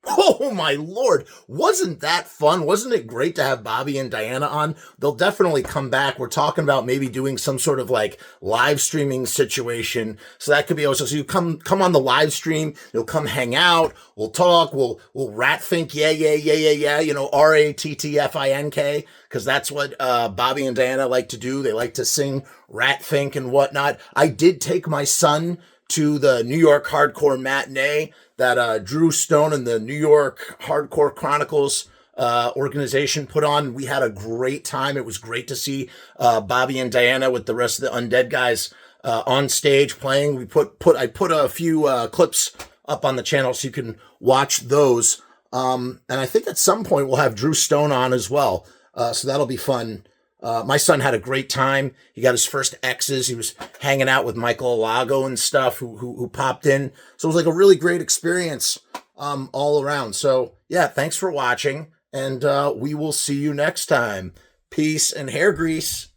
Oh my Lord. Wasn't that fun? Wasn't it great to have Bobby and Diana on? They'll definitely come back. We're talking about maybe doing some sort of like live streaming situation. So that could be also, so you come on the live stream, you'll come hang out, we'll talk, we'll rat think, yeah, you know, RATTFINK, because that's what Bobby and Diana like to do. They like to sing rat think and whatnot. I did take my son to the New York Hardcore Matinee that Drew Stone and the New York Hardcore Chronicles organization put on. We had a great time. It was great to see Bobby and Diana with the rest of the Undead guys on stage playing. I put a few clips up on the channel so you can watch those. And I think at some point we'll have Drew Stone on as well. So that'll be fun. My son had a great time. He got his first X's. He was hanging out with Michael Alago and stuff who popped in. So it was like a really great experience all around. So yeah, thanks for watching, and we will see you next time. Peace and hair grease.